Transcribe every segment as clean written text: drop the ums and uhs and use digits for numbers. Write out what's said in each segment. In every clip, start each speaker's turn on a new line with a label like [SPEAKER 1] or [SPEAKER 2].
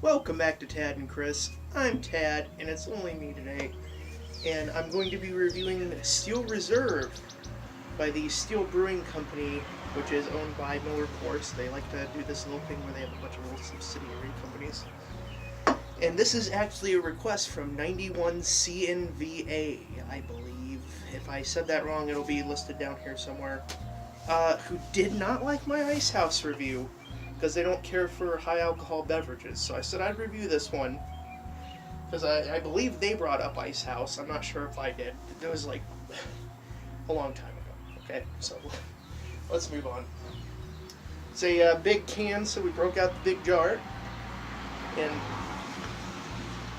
[SPEAKER 1] Welcome back to Tad and Chris. I'm Tad, and it's only me today, and I'm going to be reviewing Steel Reserve by the Steel Brewing Company, which is owned by Miller Coors. They like to do this little thing where they have a bunch of little subsidiary companies. And this is actually a request from 91CNVA, I believe. If I said that wrong, it'll be listed down here somewhere. Who did not like my Ice House review because they don't care for high alcohol beverages. So I said I'd review this one because I believe they brought up Ice House. I'm not sure if I did. It was like a long time ago. Okay, so let's move on. It's a big can, so we broke out the big jar, and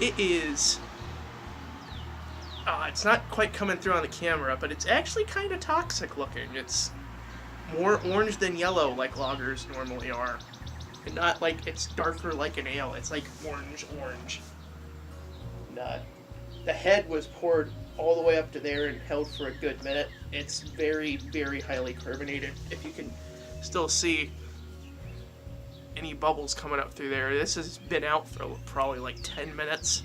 [SPEAKER 1] it is. It's not quite coming through on the camera, but it's actually kind of toxic looking. It's more orange than yellow, like lagers normally are. And not like it's darker like an ale. It's like orange. And, the head was poured all the way up to there and held for a good minute. It's very, very highly carbonated. If you can still see any bubbles coming up through there. This has been out for probably like 10 minutes,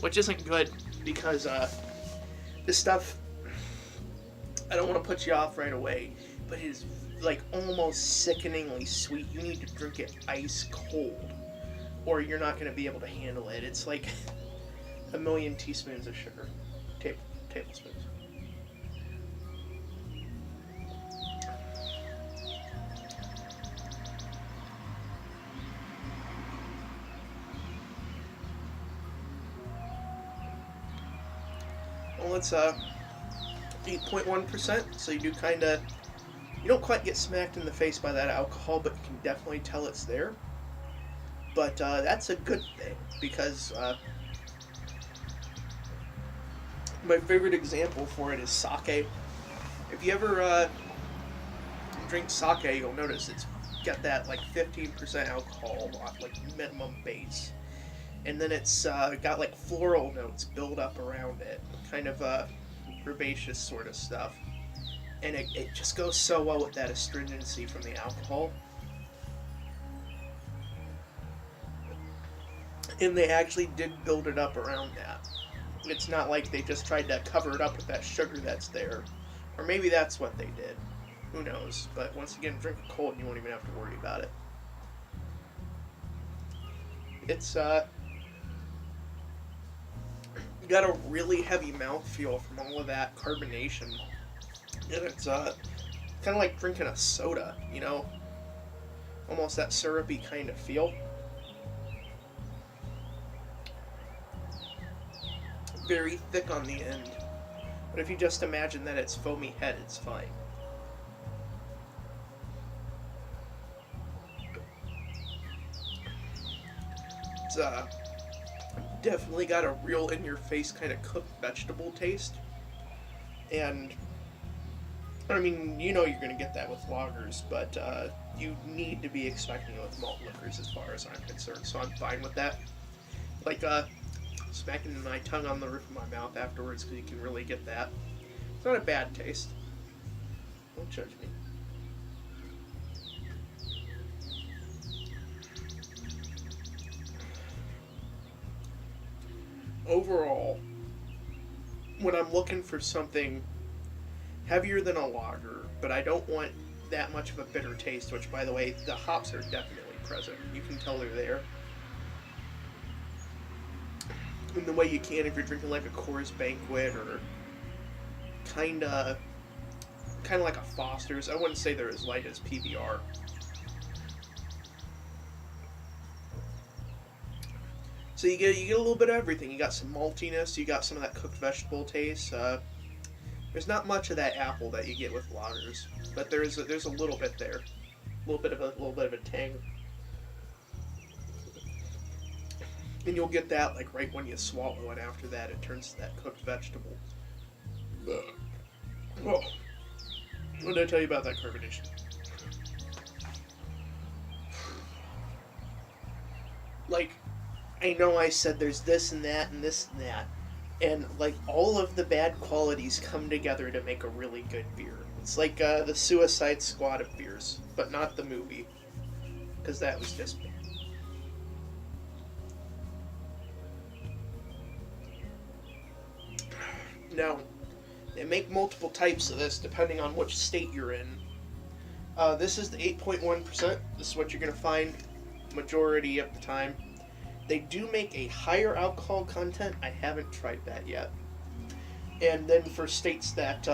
[SPEAKER 1] which isn't good because this stuff, I don't want to put you off right away, but it is like almost sickeningly sweet. You need to drink it ice cold or you're not going to be able to handle it. It's like a million teaspoons of sugar, tablespoons. Well, it's 8.1%, so you don't quite get smacked in the face by that alcohol, but you can definitely tell it's there. But that's a good thing, because my favorite example for it is sake. If you ever drink sake, you'll notice it's got that like 15% alcohol, like minimum base. And then it's got like floral notes build up around it, kind of herbaceous sort of stuff. And it just goes so well with that astringency from the alcohol. And they actually did build it up around that. It's not like they just tried to cover it up with that sugar that's there. Or maybe that's what they did. Who knows? But once again, drink it cold and you won't even have to worry about it. It's got a really heavy mouthfeel from all of that carbonation. And it's kind of like drinking a soda, you know? Almost that syrupy kind of feel. Very thick on the end. But if you just imagine that it's foamy head, it's fine. It's definitely got a real in-your-face kind of cooked vegetable taste. And I mean, you know you're going to get that with lagers, but you need to be expecting it with malt liquors as far as I'm concerned, so I'm fine with that. Like, smacking my tongue on the roof of my mouth afterwards, because you can really get that. It's not a bad taste. Don't judge me. Overall, when I'm looking for something heavier than a lager, but I don't want that much of a bitter taste, which, by the way, the hops are definitely present. You can tell they're there. In the way you can if you're drinking like a Coors Banquet or kind of like a Foster's. I wouldn't say they're as light as PBR. So you get a little bit of everything. You got some maltiness, you got some of that cooked vegetable taste. There's not much of that apple that you get with lagers, but there's a little bit there, a little bit of a tang, and you'll get that like right when you swallow, and after that it turns to that cooked vegetable. Oh, what did I tell you about that carbonation? Like, I know I said there's this and that and this and that. And like all of the bad qualities come together to make a really good beer. It's like the Suicide Squad of beers, but not the movie, because that was just bad. No. They make multiple types of this depending on which state you're in. This is the 8.1%. This is what you're going to find majority of the time. They do make a higher alcohol content. I haven't tried that yet. And then for states that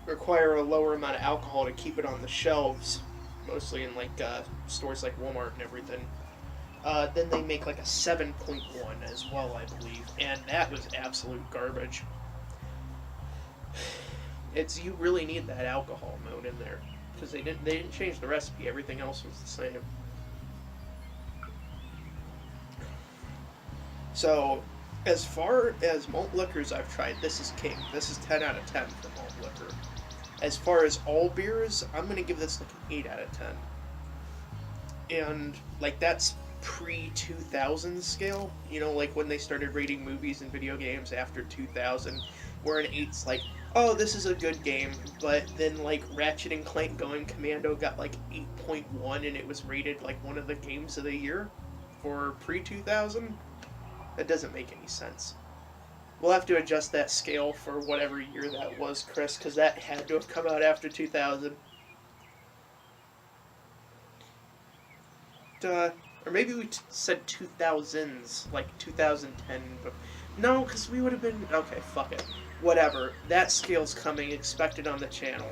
[SPEAKER 1] require a lower amount of alcohol to keep it on the shelves, mostly in like stores like Walmart and everything, then they make like a 7.1 as well, I believe. And that was absolute garbage. You really need that alcohol mode in there because they didn't change the recipe. Everything else was the same. So, as far as malt liquors I've tried, this is king. This is 10 out of 10 for malt liquor. As far as all beers, I'm gonna give this like an 8 out of 10. And like that's pre-2000 scale. You know, like when they started rating movies and video games after 2000, where an 8's like, oh, this is a good game, but then like Ratchet and Clank Going Commando got like 8.1 and it was rated like one of the games of the year for pre-2000. That doesn't make any sense. We'll have to adjust that scale for whatever year that was, Chris, because that had to have come out after 2000. Or maybe we said 2000s, like 2010. But no, because we would have been... Okay, fuck it. Whatever. That scale's coming, expected on the channel.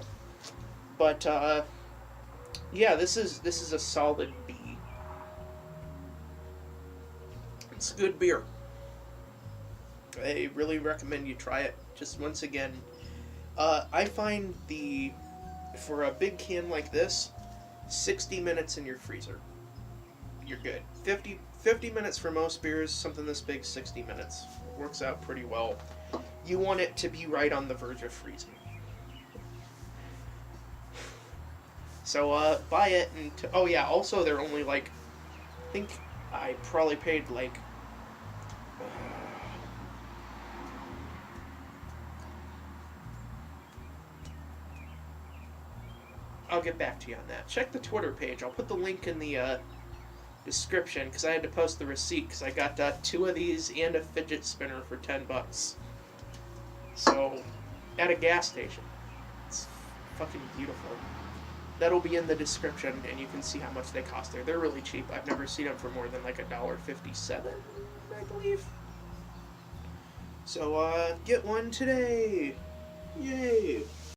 [SPEAKER 1] But, yeah, this is a solid B. It's a good beer. I really recommend you try it. Just once again, I find for a big can like this, 60 minutes in your freezer, you're good. 50 minutes for most beers, something this big, 60 minutes. Works out pretty well. You want it to be right on the verge of freezing. So, buy it, and oh yeah, also they're only like, I think I probably paid like, I'll get back to you on that. Check the Twitter page. I'll put the link in the description because I had to post the receipt because I got 2 of these and a fidget spinner for $10. So, at a gas station. It's fucking beautiful. That'll be in the description and you can see how much they cost there. They're really cheap. I've never seen them for more than like $1.57, I believe. So, get one today. Yay!